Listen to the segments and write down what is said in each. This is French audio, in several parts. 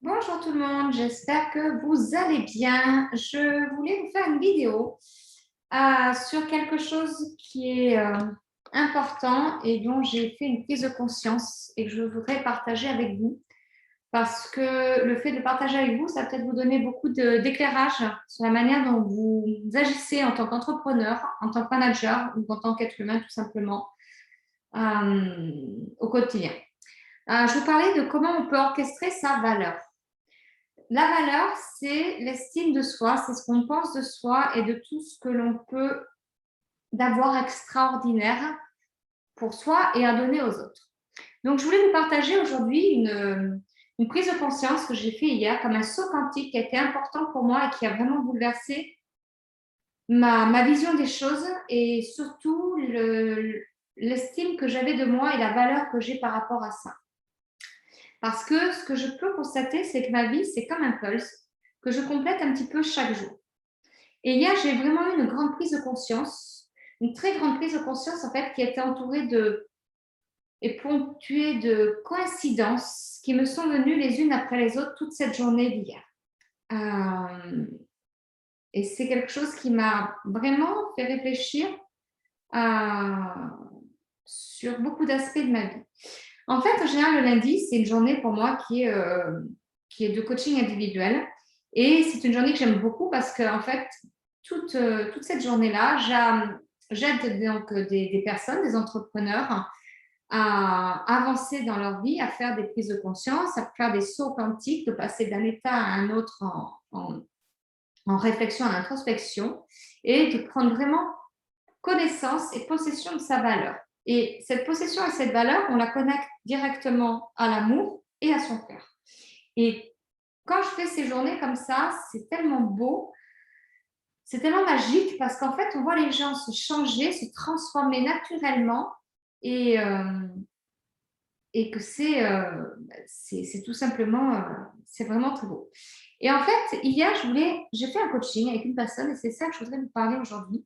Bonjour tout le monde, j'espère que vous allez bien. Je voulais vous faire une vidéo sur quelque chose qui est important et dont j'ai fait une prise de conscience et que je voudrais partager avec vous. Parce que le fait de partager avec vous, ça va peut-être vous donner beaucoup d'éclairage sur la manière dont vous agissez en tant qu'entrepreneur, en tant que manager ou en tant qu'être humain tout simplement au quotidien. Je vous parlais de comment on peut orchestrer sa valeur. La valeur, c'est l'estime de soi, c'est ce qu'on pense de soi et de tout ce que l'on peut d'avoir extraordinaire pour soi et à donner aux autres. Donc, je voulais vous partager aujourd'hui une prise de conscience que j'ai fait hier comme un saut quantique qui a été important pour moi et qui a vraiment bouleversé ma vision des choses et surtout l'estime que j'avais de moi et la valeur que j'ai par rapport à ça. Parce que ce que je peux constater, c'est que ma vie, c'est comme un pulse que je complète un petit peu chaque jour. Et hier, j'ai vraiment eu une grande prise de conscience, une très grande prise de conscience en fait, qui était entourée et ponctuée de coïncidences qui me sont venues les unes après les autres toute cette journée d'hier. Et c'est quelque chose qui m'a vraiment fait réfléchir sur beaucoup d'aspects de ma vie. En fait, en général, le lundi, c'est une journée pour moi qui est de coaching individuel. Et c'est une journée que j'aime beaucoup parce que, en fait, toute cette journée-là, j'aide donc des personnes, des entrepreneurs à avancer dans leur vie, à faire des prises de conscience, à faire des sauts quantiques, de passer d'un état à un autre en réflexion, en introspection, et de prendre vraiment connaissance et possession de sa valeur. Et cette possession et cette valeur, on la connecte directement à l'amour et à son cœur. Et quand je fais ces journées comme ça, c'est tellement beau, c'est tellement magique parce qu'en fait, on voit les gens se changer, se transformer naturellement et, euh, et que c'est tout simplement, c'est vraiment très beau. Et en fait, hier, j'ai fait un coaching avec une personne et c'est ça que je voudrais vous parler aujourd'hui.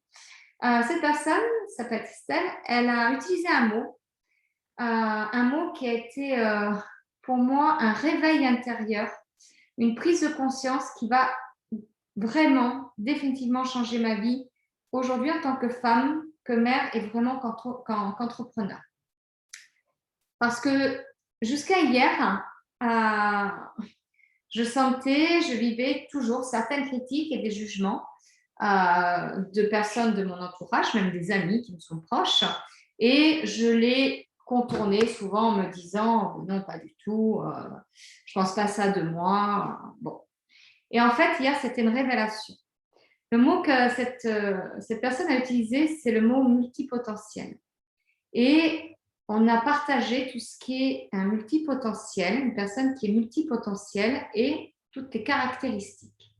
Cette personne s'appelle Estelle, elle a utilisé un mot qui a été pour moi un réveil intérieur, une prise de conscience qui va vraiment, définitivement changer ma vie aujourd'hui en tant que femme, que mère et vraiment qu'entrepreneur. Parce que jusqu'à hier, je vivais toujours certaines critiques et des jugements de personnes de mon entourage, même des amis qui me sont proches, et je les contournais souvent en me disant non, pas du tout, je pense pas ça de moi. Bon. Et en fait, hier, c'était une révélation. Le mot que cette personne a utilisé, c'est le mot multipotentiel. Et on a partagé tout ce qui est un multipotentiel, une personne qui est multipotentielle et toutes les caractéristiques.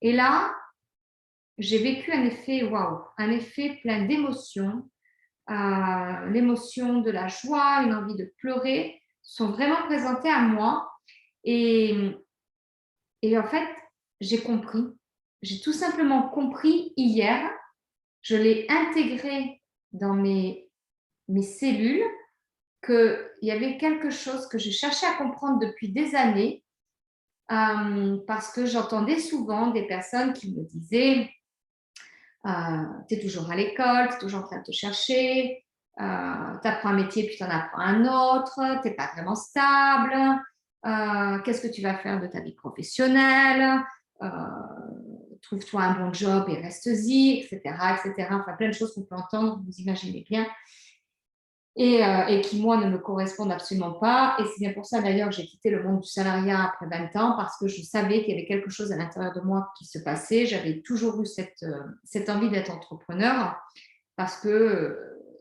Et là, j'ai vécu un effet waouh, un effet plein d'émotions. L'émotion de la joie, une envie de pleurer sont vraiment présentées à moi. Et, et en fait, j'ai compris. J'ai tout simplement compris hier. Je l'ai intégré dans mes cellules qu'il y avait quelque chose que je cherchais à comprendre depuis des années parce que j'entendais souvent des personnes qui me disaient tu es toujours à l'école, tu es toujours en train de te chercher, tu apprends un métier puis tu en apprends un autre, tu n'es pas vraiment stable, qu'est-ce que tu vas faire de ta vie professionnelle, trouve-toi un bon job et reste-y, etc., etc. Enfin, plein de choses qu'on peut entendre, vous imaginez bien et qui, moi, ne me correspondent absolument pas. Et c'est bien pour ça, d'ailleurs, que j'ai quitté le monde du salariat après 20 ans, parce que je savais qu'il y avait quelque chose à l'intérieur de moi qui se passait. J'avais toujours eu cette envie d'être entrepreneur, parce que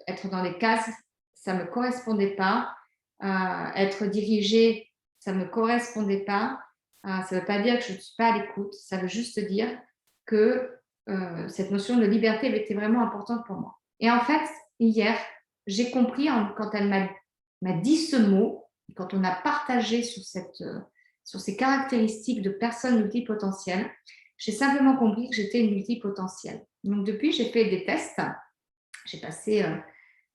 être dans les cases, ça ne me correspondait pas. Être dirigée, ça ne me correspondait pas. Ça ne veut pas dire que je ne suis pas à l'écoute. Ça veut juste dire que cette notion de liberté était vraiment importante pour moi. Et en fait, hier, j'ai compris quand elle m'a dit ce mot, quand on a partagé sur ces caractéristiques de personnes multipotentielles, j'ai simplement compris que j'étais une multipotentielle. Donc depuis, j'ai fait des tests. J'ai passé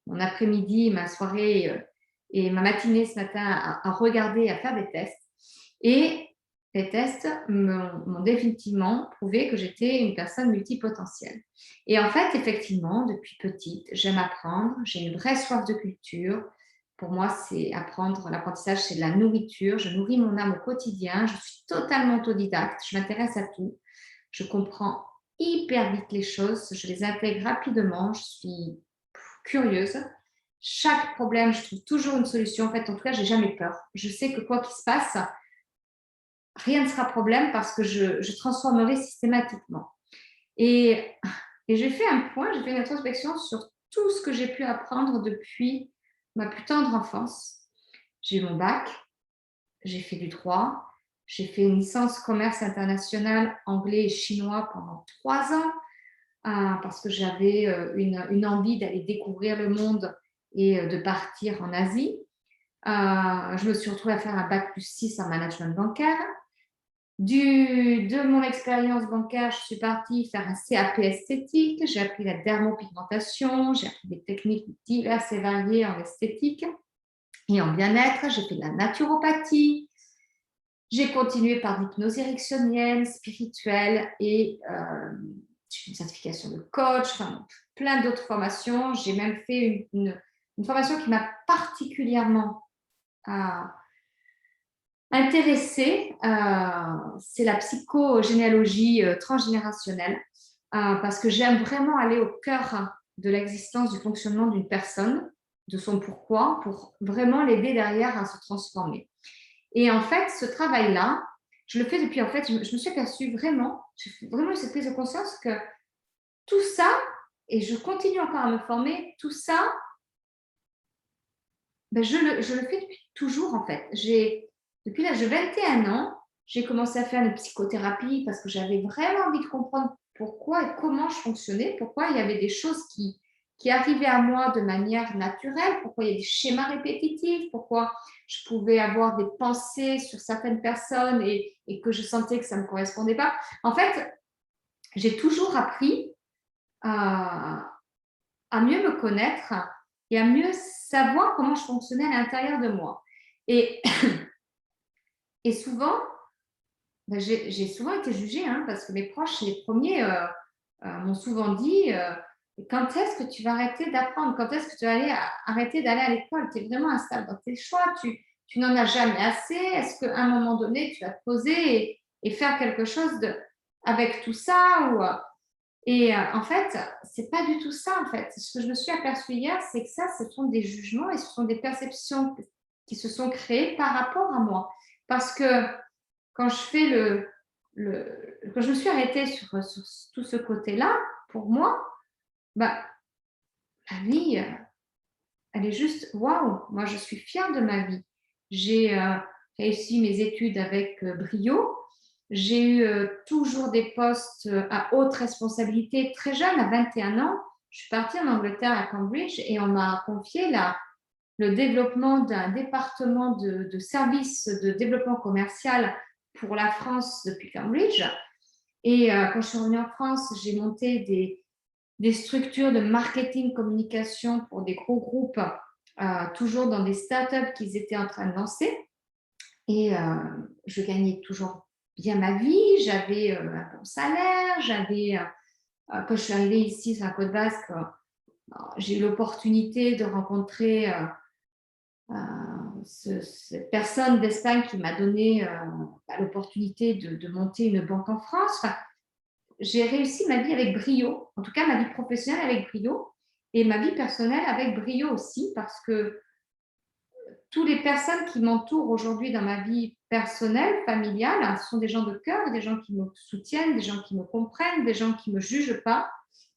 mon après-midi, ma soirée et ma matinée ce matin à regarder, à faire des tests. Et les tests m'ont définitivement prouvé que j'étais une personne multipotentielle. Et en fait, effectivement, depuis petite, j'aime apprendre, j'ai une vraie soif de culture. Pour moi, c'est apprendre, l'apprentissage, c'est de la nourriture. Je nourris mon âme au quotidien, je suis totalement autodidacte, je m'intéresse à tout. Je comprends hyper vite les choses, je les intègre rapidement, je suis curieuse. Chaque problème, je trouve toujours une solution. En fait, en tout cas, j'ai jamais peur. Je sais que quoi qu'il se passe, rien ne sera problème parce que je transformerai systématiquement. Et, et j'ai fait un point, j'ai fait une introspection sur tout ce que j'ai pu apprendre depuis ma plus tendre enfance. J'ai eu mon bac, j'ai fait du droit, j'ai fait une licence commerce international anglais et chinois pendant 3 ans parce que j'avais une envie d'aller découvrir le monde et de partir en Asie. Je me suis retrouvée à faire un bac plus 6 en management bancaire. De mon expérience bancaire, je suis partie faire un CAP esthétique. J'ai appris la dermopigmentation, j'ai appris des techniques diverses et variées en esthétique et en bien-être. J'ai fait de la naturopathie. J'ai continué par l'hypnose érectionnelle, spirituelle et j'ai une certification de coach, enfin, plein d'autres formations. J'ai même fait une formation qui m'a particulièrement intéressée, c'est la psychogénéalogie transgénérationnelle, parce que j'aime vraiment aller au cœur de l'existence, du fonctionnement d'une personne, de son pourquoi, pour vraiment l'aider derrière à se transformer. Et en fait, ce travail-là, je le fais depuis, en fait, je me suis aperçue vraiment, j'ai vraiment eu cette prise de conscience que tout ça, et je continue encore à me former, tout ça, ben je le fais depuis toujours, en fait. Depuis l'âge de 21 ans, j'ai commencé à faire une psychothérapie parce que j'avais vraiment envie de comprendre pourquoi et comment je fonctionnais, pourquoi il y avait des choses qui arrivaient à moi de manière naturelle, pourquoi il y a des schémas répétitifs, pourquoi je pouvais avoir des pensées sur certaines personnes et que je sentais que ça ne me correspondait pas. En fait, j'ai toujours appris à mieux me connaître et à mieux savoir comment je fonctionnais à l'intérieur de moi. Et, et souvent, ben j'ai souvent été jugée, hein, parce que mes proches, les premiers, m'ont souvent dit quand est-ce que tu vas arrêter d'apprendre? Quand est-ce que tu vas arrêter d'aller à l'école? Tu es vraiment instable dans tes choix, tu n'en as jamais assez. Est-ce qu'à un moment donné, tu vas te poser et faire quelque chose avec tout ça Et en fait, c'est pas du tout ça, en fait. Ce que je me suis aperçue hier, c'est que ça, ce sont des jugements et ce sont des perceptions qui se sont créées par rapport à moi. Parce que quand quand je me suis arrêtée sur tout ce côté-là, pour moi, bah, ma vie, elle est juste waouh! Moi, je suis fière de ma vie. J'ai réussi mes études avec brio. J'ai eu toujours des postes à haute responsabilité. Très jeune, à 21 ans, je suis partie en Angleterre à Cambridge et on m'a confié le développement d'un département de services de développement commercial pour la France depuis Cambridge. Et quand je suis revenue en France, j'ai monté des structures de marketing communication pour des gros groupes, toujours dans des startups qu'ils étaient en train de lancer. Et je gagnais toujours bien ma vie, j'avais un bon salaire, quand je suis arrivée ici sur la Côte Basque, j'ai eu l'opportunité de rencontrer cette personne d'Espagne qui m'a donné l'opportunité de monter une banque en France. Enfin, j'ai réussi ma vie avec brio, en tout cas ma vie professionnelle avec brio et ma vie personnelle avec brio aussi, parce que toutes les personnes qui m'entourent aujourd'hui dans ma vie personnelle, familiale, ce sont des gens de cœur, des gens qui me soutiennent, des gens qui me comprennent, des gens qui ne me jugent pas,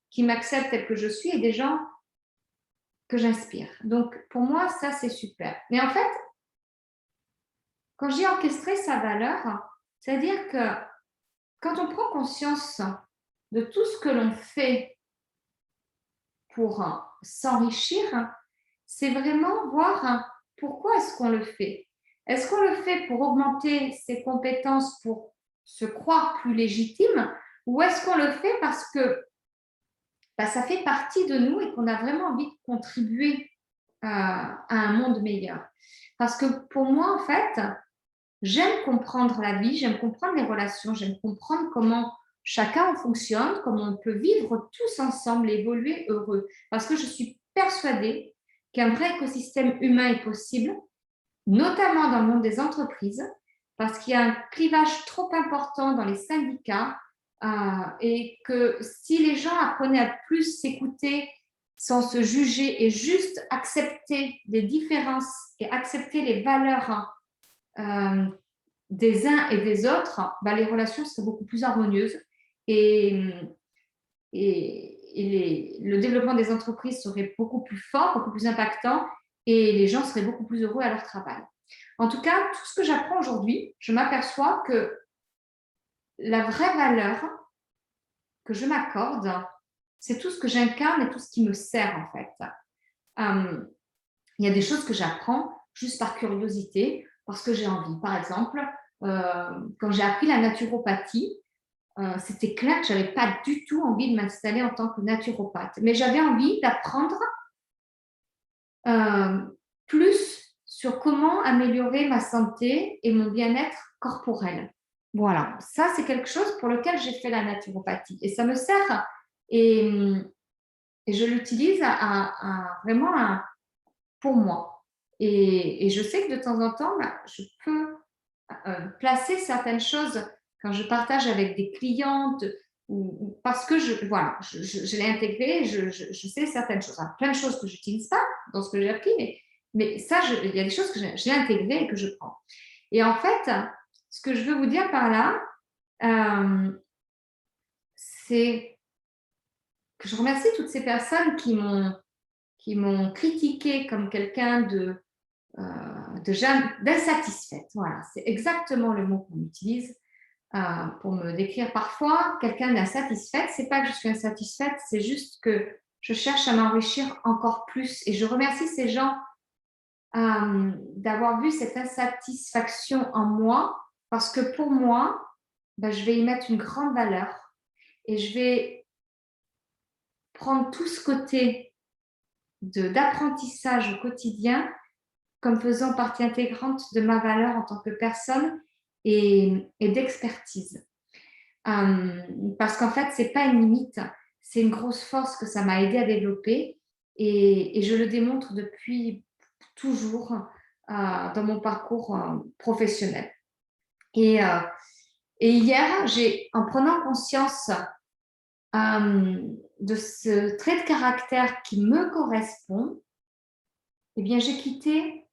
qui m'acceptent tel que je suis et des gens que j'inspire. Donc, pour moi, ça, c'est super. Mais en fait, quand j'ai orchestré sa valeur, c'est-à-dire que quand on prend conscience de tout ce que l'on fait pour s'enrichir, c'est vraiment voir pourquoi est-ce qu'on le fait. Est-ce qu'on le fait pour augmenter ses compétences, pour se croire plus légitime, ou est-ce qu'on le fait parce que ça fait partie de nous et qu'on a vraiment envie de contribuer à un monde meilleur? Parce que pour moi, en fait, j'aime comprendre la vie, j'aime comprendre les relations, j'aime comprendre comment chacun en fonctionne, comment on peut vivre tous ensemble et évoluer heureux. Parce que je suis persuadée qu'un vrai écosystème humain est possible, notamment dans le monde des entreprises, parce qu'il y a un clivage trop important dans les syndicats et que si les gens apprenaient à plus s'écouter sans se juger et juste accepter les différences et accepter les valeurs des uns et des autres, bah, les relations seraient beaucoup plus harmonieuses et, le développement des entreprises serait beaucoup plus fort, beaucoup plus impactant et les gens seraient beaucoup plus heureux à leur travail. En tout cas, tout ce que j'apprends aujourd'hui, je m'aperçois que la vraie valeur que je m'accorde, c'est tout ce que j'incarne et tout ce qui me sert en fait. Il y a des choses que j'apprends juste par curiosité, parce que j'ai envie. Par exemple, quand j'ai appris la naturopathie, c'était clair que je n'avais pas du tout envie de m'installer en tant que naturopathe, mais j'avais envie d'apprendre plus sur comment améliorer ma santé et mon bien-être corporel. Voilà, ça c'est quelque chose pour lequel j'ai fait la naturopathie et ça me sert et, je l'utilise vraiment pour moi. Et je sais que de temps en temps, bah, je peux placer certaines choses quand je partage avec des clientes ou parce que voilà, je l'ai intégré, je sais certaines choses. Alors, plein de choses que je n'utilise pas dans ce que j'ai appris, mais ça, il y a des choses que j'ai intégrées et que je prends. Et en fait, ce que je veux vous dire par là, c'est que je remercie toutes ces personnes qui m'ont critiqué comme quelqu'un d'insatisfaite. Voilà, c'est exactement le mot qu'on utilise pour me décrire parfois quelqu'un d'insatisfaite. C'est pas que je suis insatisfaite, c'est juste que je cherche à m'enrichir encore plus. Et je remercie ces gens d'avoir vu cette insatisfaction en moi, parce que pour moi, ben, je vais y mettre une grande valeur et je vais prendre tout ce côté d'apprentissage au quotidien comme faisant partie intégrante de ma valeur en tant que personne et d'expertise. Parce qu'en fait, ce n'est pas une limite, c'est une grosse force que ça m'a aidé à développer et je le démontre depuis toujours dans mon parcours professionnel. Et hier, en prenant conscience de ce trait de caractère qui me correspond, eh bien, j'ai quitté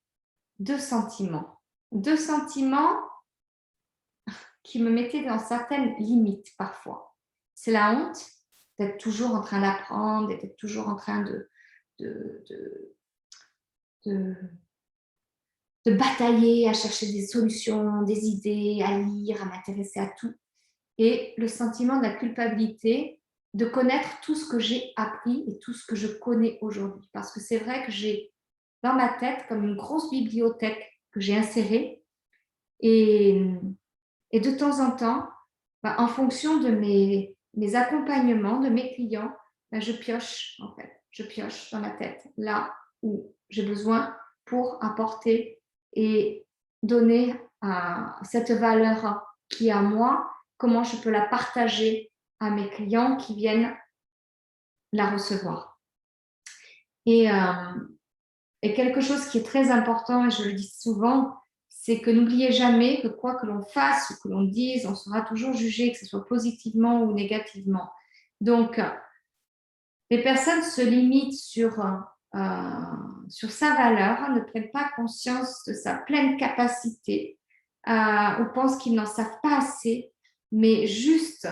deux sentiments. Deux sentiments qui me mettaient dans certaines limites parfois. C'est la honte d'être toujours en train d'apprendre, d'être toujours en train de batailler, à chercher des solutions, des idées, à lire, à m'intéresser à tout. Et le sentiment de la culpabilité de connaître tout ce que j'ai appris et tout ce que je connais aujourd'hui. Parce que c'est vrai que j'ai dans ma tête comme une grosse bibliothèque que j'ai insérée et de temps en temps, bah, en fonction de mes accompagnements, de mes clients, bah, je pioche en fait. Je pioche dans ma tête là où j'ai besoin pour apporter et donner cette valeur qui est à moi, comment je peux la partager à mes clients qui viennent la recevoir. Et quelque chose qui est très important, et je le dis souvent, c'est que n'oubliez jamais que quoi que l'on fasse ou que l'on dise, on sera toujours jugé, que ce soit positivement ou négativement. Donc, les personnes se limitent sur sa valeur, ne prennent pas conscience de sa pleine capacité ou pensent qu'ils n'en savent pas assez, mais juste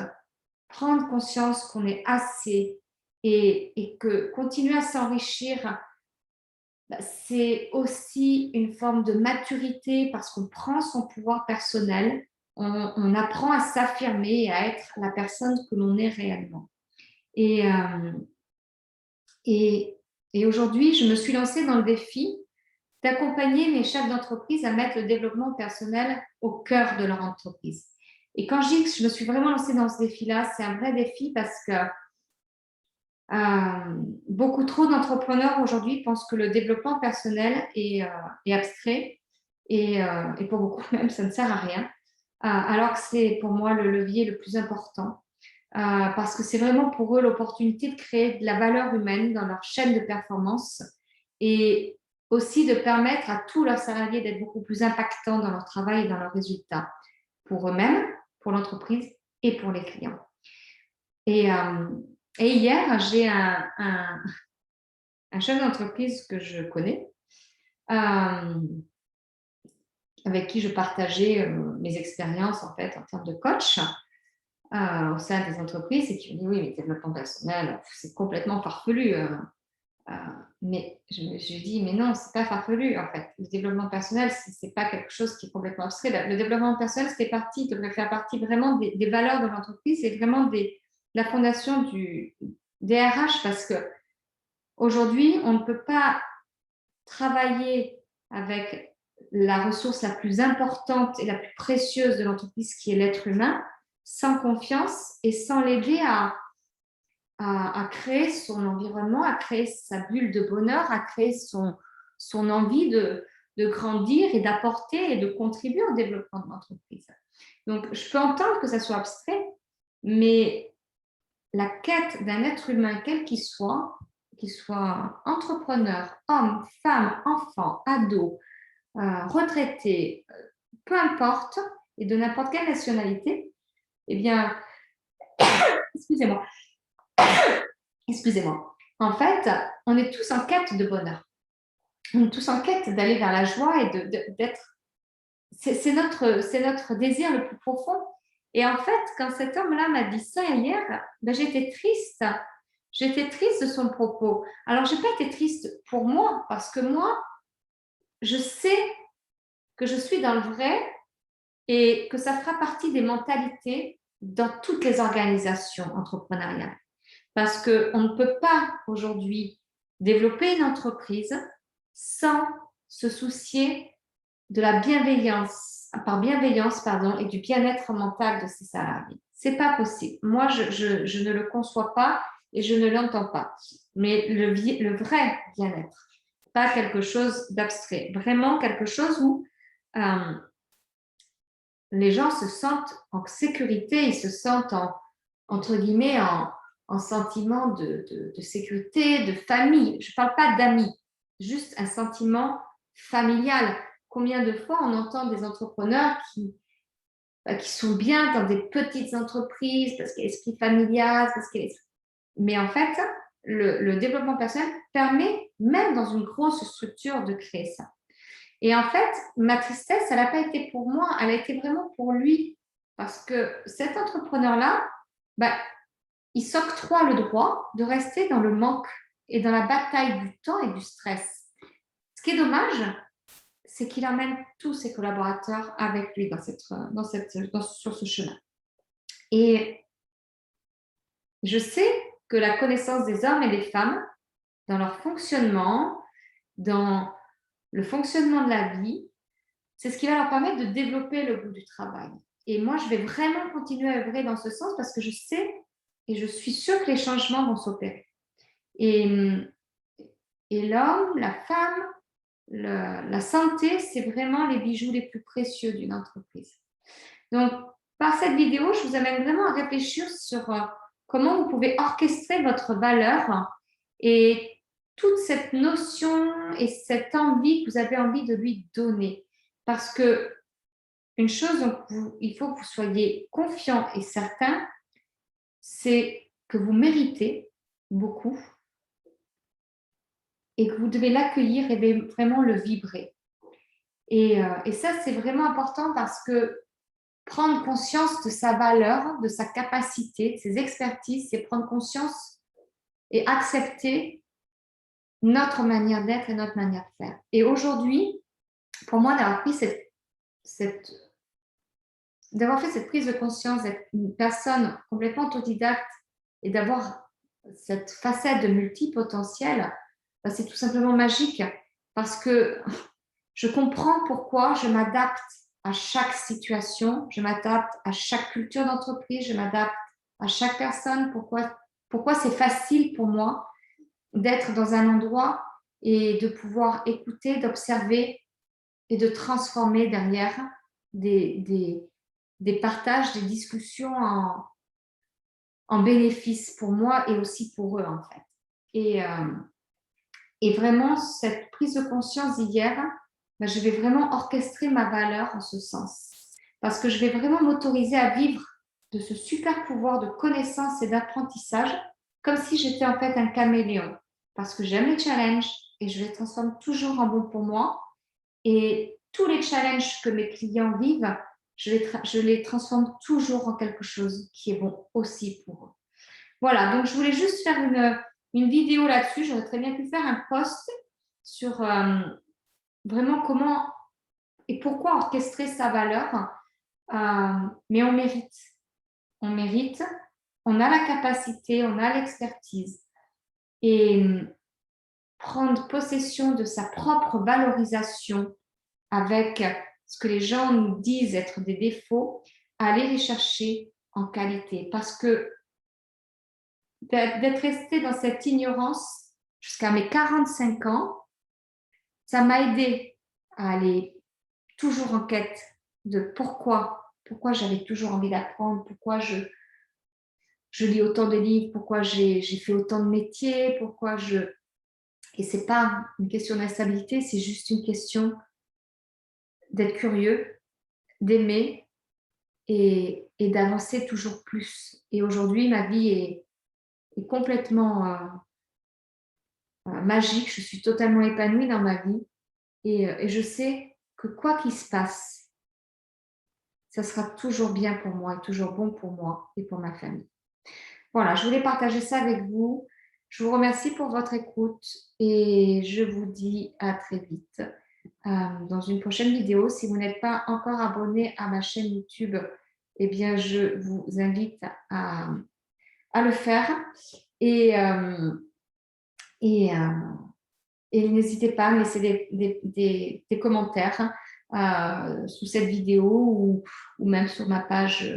prendre conscience qu'on est assez et que continuer à s'enrichir, c'est aussi une forme de maturité parce qu'on prend son pouvoir personnel, on apprend à s'affirmer et à être la personne que l'on est réellement. Et aujourd'hui, je me suis lancée dans le défi d'accompagner mes chefs d'entreprise à mettre le développement personnel au cœur de leur entreprise. Et quand je dis que je me suis vraiment lancée dans ce défi-là, c'est un vrai défi parce que beaucoup trop d'entrepreneurs aujourd'hui pensent que le développement personnel est abstrait et pour beaucoup même, ça ne sert à rien, alors que c'est pour moi le levier le plus important, parce que c'est vraiment pour eux l'opportunité de créer de la valeur humaine dans leur chaîne de performance et aussi de permettre à tous leurs salariés d'être beaucoup plus impactants dans leur travail et dans leurs résultats, pour eux-mêmes, pour l'entreprise et pour les clients. Et hier, j'ai un chef d'entreprise que je connais, avec qui je partageais mes expériences en fait en termes de coach au sein des entreprises, et qui me dit oui, mais développement personnel, c'est complètement farfelu. Mais je lui dis mais non, c'est pas farfelu en fait. Le développement personnel, c'est pas quelque chose qui est complètement abstrait. Le développement personnel, devrait faire partie vraiment des valeurs de l'entreprise et vraiment de la fondation des RH, parce que aujourd'hui, on ne peut pas travailler avec la ressource la plus importante et la plus précieuse de l'entreprise, qui est l'être humain, sans confiance et sans l'aider à créer son environnement, à créer sa bulle de bonheur, à créer son envie de grandir et d'apporter et de contribuer au développement de l'entreprise. Donc, je peux entendre que ça soit abstrait, mais la quête d'un être humain, quel qu'il soit entrepreneur, homme, femme, enfant, ado, retraité, peu importe, et de n'importe quelle nationalité, eh bien, excusez-moi, en fait, on est tous en quête de bonheur. On est tous en quête d'aller vers la joie et d'être. C'est notre désir le plus profond. Et en fait, quand cet homme-là m'a dit ça hier, ben, j'étais triste. J'étais triste de son propos. Alors, je n'ai pas été triste pour moi, parce que moi, je sais que je suis dans le vrai et que ça fera partie des mentalités dans toutes les organisations entrepreneuriales. Parce qu'on ne peut pas aujourd'hui développer une entreprise sans se soucier de la bienveillance, et du bien-être mental de ses salariés. C'est pas possible. Moi, je ne le conçois pas et je ne l'entends pas. Mais le vrai bien-être, pas quelque chose d'abstrait, vraiment quelque chose où les gens se sentent en sécurité, ils se sentent entre guillemets en sentiment de sécurité, de famille. Je ne parle pas d'amis, juste un sentiment familial. Combien de fois on entend des entrepreneurs qui sont bien dans des petites entreprises parce qu'il y a l'esprit familial, mais en fait, le développement personnel permet, même dans une grosse structure, de créer ça. Et en fait, ma tristesse, elle n'a pas été pour moi, elle a été vraiment pour lui. Parce que cet entrepreneur-là, ben, il s'octroie le droit de rester dans le manque et dans la bataille du temps et du stress. Ce qui est dommage, c'est qu'il emmène tous ses collaborateurs avec lui sur ce chemin. Et je sais que la connaissance des hommes et des femmes, dans leur fonctionnement, dans le fonctionnement de la vie, c'est ce qui va leur permettre de développer le goût du travail. Et moi, je vais vraiment continuer à œuvrer dans ce sens, parce que je sais et je suis sûre que les changements vont s'opérer. Et l'homme, la femme, la santé, c'est vraiment les bijoux les plus précieux d'une entreprise. Donc, par cette vidéo, je vous amène vraiment à réfléchir sur comment vous pouvez orchestrer votre valeur et toute cette notion et cette envie que vous avez envie de lui donner. Parce que une chose dont il faut que vous soyez confiant et certain, c'est que vous méritez beaucoup et que vous devez l'accueillir et vraiment le vibrer. Et ça, c'est vraiment important, parce que prendre conscience de sa valeur, de sa capacité, de ses expertises, c'est prendre conscience et accepter notre manière d'être et notre manière de faire. Et aujourd'hui, pour moi, d'avoir fait cette prise de conscience, d'être une personne complètement autodidacte et d'avoir cette facette de multipotentiel, c'est tout simplement magique, parce que je comprends pourquoi je m'adapte à chaque situation, je m'adapte à chaque culture d'entreprise, je m'adapte à chaque personne, pourquoi c'est facile pour moi d'être dans un endroit et de pouvoir écouter, d'observer et de transformer derrière des partages, des discussions en bénéfice pour moi et aussi pour eux, en fait. Et vraiment, cette prise de conscience d'hier, ben, je vais vraiment orchestrer ma valeur en ce sens. Parce que je vais vraiment m'autoriser à vivre de ce super pouvoir de connaissance et d'apprentissage comme si j'étais en fait un caméléon. Parce que j'aime les challenges et je les transforme toujours en bon pour moi. Et tous les challenges que mes clients vivent, je les transforme toujours en quelque chose qui est bon aussi pour eux. Voilà, donc je voulais juste faire une vidéo là-dessus. J'aurais très bien pu faire un post sur vraiment comment et pourquoi orchestrer sa valeur. Mais on mérite. On mérite. On a la capacité, on a l'expertise. Et prendre possession de sa propre valorisation avec ce que les gens nous disent être des défauts, aller les chercher en qualité. Parce que d'être resté dans cette ignorance jusqu'à mes 45 ans, ça m'a aidé à aller toujours en quête de pourquoi j'avais toujours envie d'apprendre, pourquoi je lis autant de livres, pourquoi j'ai fait autant de métiers, Et ce n'est pas une question d'instabilité, c'est juste une question d'être curieux, d'aimer et d'avancer toujours plus. Et aujourd'hui, ma vie est complètement magique, je suis totalement épanouie dans ma vie et je sais que quoi qu'il se passe, ça sera toujours bien pour moi et toujours bon pour moi et pour ma famille. Voilà, je voulais partager ça avec vous. Je vous remercie pour votre écoute et je vous dis à très vite dans une prochaine vidéo. Si vous n'êtes pas encore abonné à ma chaîne YouTube, eh bien, je vous invite à le faire et, et, euh, et n'hésitez pas à me laisser des commentaires sous cette vidéo ou même sur ma page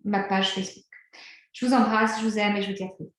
Facebook. Je vous embrasse, je vous aime et je vous dis à très vite.